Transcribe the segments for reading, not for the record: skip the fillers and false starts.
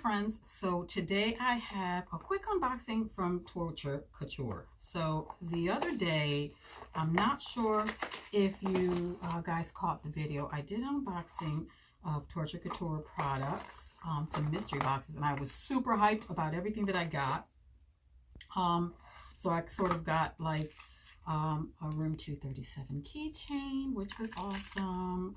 friends, so today I have a quick unboxing from Couture. So the other day, I'm not sure if you guys caught the video. I did an unboxing of Couture products, some mystery boxes, and I was super hyped about everything that I got. So I sort of got like a Room 237 keychain, which was awesome.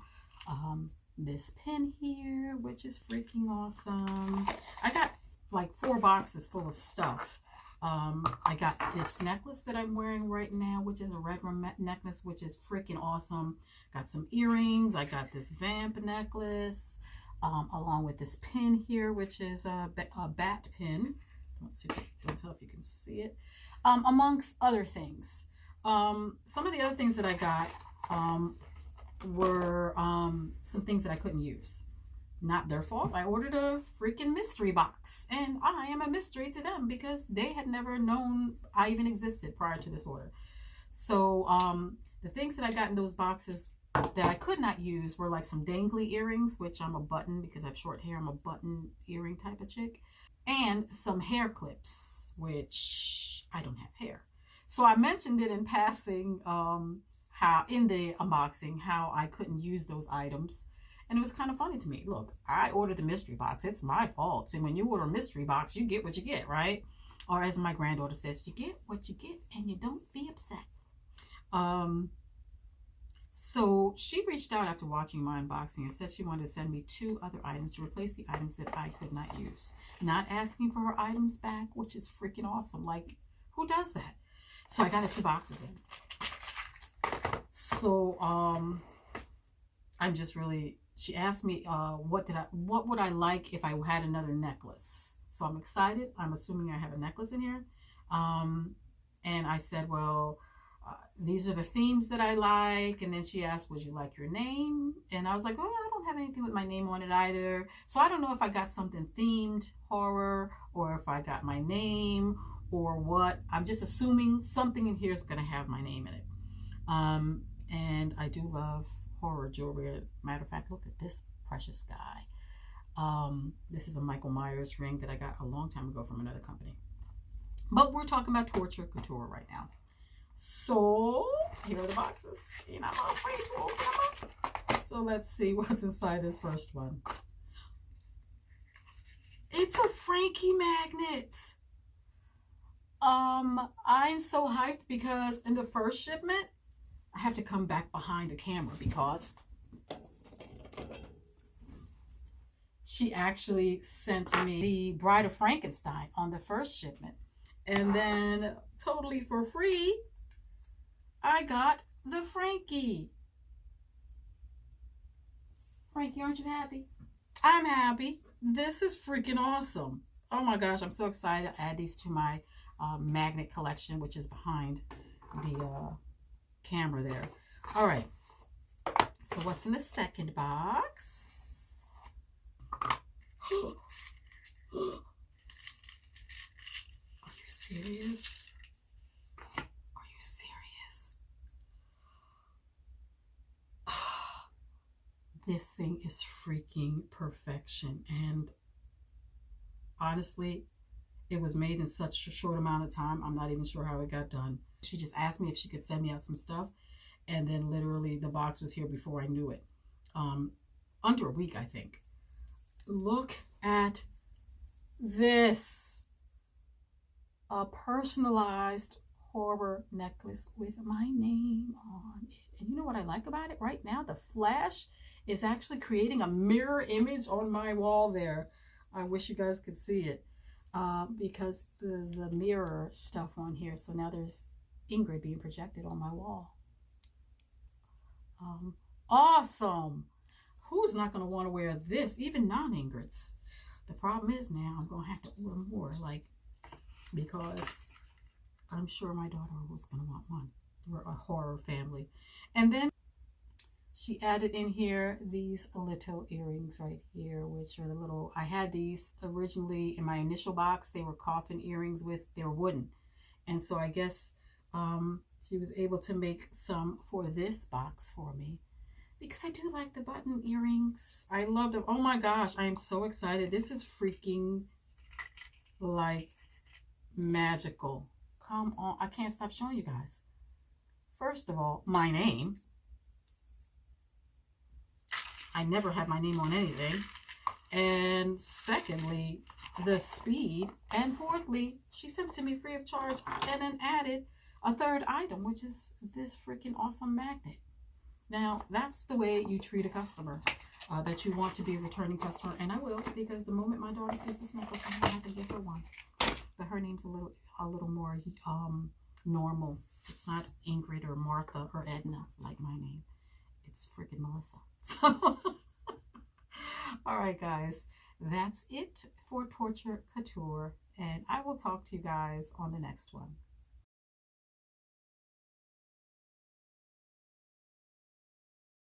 This pin here, which is freaking awesome. I got like 4 boxes full of stuff. I got this necklace that I'm wearing right now, which is a red necklace, which is freaking awesome. Got some earrings. I got this vamp necklace, along with this pin here, which is a bat pin. Don't tell if you can see it. Amongst other things. Some of the other things that I got were some things that I couldn't use. Not their fault. I ordered a freaking mystery box, and I am a mystery to them because they had never known I even existed prior to this order. So the things that I got in those boxes that I could not use were like some dangly earrings, which I'm a button because I have short hair. I'm a button earring type of chick. And some hair clips, which I don't have hair. So I mentioned it in passing, how in the unboxing, how I couldn't use those items. And it was kind of funny to me. Look, I ordered the mystery box. It's my fault. And when you order a mystery box, you get what you get, right? Or as my granddaughter says, you get what you get and you don't be upset. So she reached out after watching my unboxing and said she wanted to send me 2 other items to replace the items that I could not use. Not asking for her items back, which is freaking awesome. Like, who does that? So I got the 2 boxes in. So I'm just really, she asked me what would I like if I had another necklace. So I'm excited. I'm assuming I have a necklace in here. And I said, well, these are the themes that I like. And then she asked, would you like your name? And I was like, oh, I don't have anything with my name on it either. So I don't know if I got something themed horror or if I got my name or what. I'm just assuming something in here is going to have my name in it. And I do love horror jewelry. Matter of fact, look at this precious guy. This is a Michael Myers ring that I got a long time ago from another company. But we're talking about Couture right now. So here are the boxes, and I'm not afraid to open them up. So let's see what's inside this first one. It's a Frankie magnet. I'm so hyped because in the first shipment, I have to come back behind the camera because she actually sent me the Bride of Frankenstein on the first shipment. And then totally for free, I got the Frankie. Frankie, aren't you happy? I'm happy. This is freaking awesome. Oh my gosh, I'm so excited to add these to my magnet collection, which is behind the camera there. All right. So what's in the second box? Are you serious? Are you serious? This thing is freaking perfection. And honestly, it was made in such a short amount of time. I'm not even sure how it got done. She just asked me if she could send me out some stuff. And then literally the box was here before I knew it. Under a week, I think. Look at this. A personalized horror necklace with my name on it. And you know what I like about it? Right now, the flash is actually creating a mirror image on my wall there. I wish you guys could see it. Because the mirror stuff on here. So now there's Ingrid being projected on my wall. Awesome. Who's not going to want to wear this? Even non-Ingrids. The problem is now I'm going to have to order more. Like, because I'm sure my daughter was going to want one. We're a horror family. And then she added in here these little earrings right here, which are the little, I had these originally in my initial box. They were coffin earrings they're wooden. And so I guess she was able to make some for this box for me. because I do like the button earrings. I love them. Oh my gosh, I am so excited. This is freaking like magical. Come on, I can't stop showing you guys. First of all, my name. I never have my name on anything. And secondly, the speed. And fourthly, she sent it to me free of charge and then added a third item, which is this freaking awesome magnet. Now, that's the way you treat a customer, that you want to be a returning customer. And I will, because the moment my daughter sees this necklace, I'm going to have to get her one. But her name's a little more normal. It's not Ingrid or Martha or Edna like my name. It's freaking Melissa. So, all right, guys, that's it for Couture, and I will talk to you guys on the next one.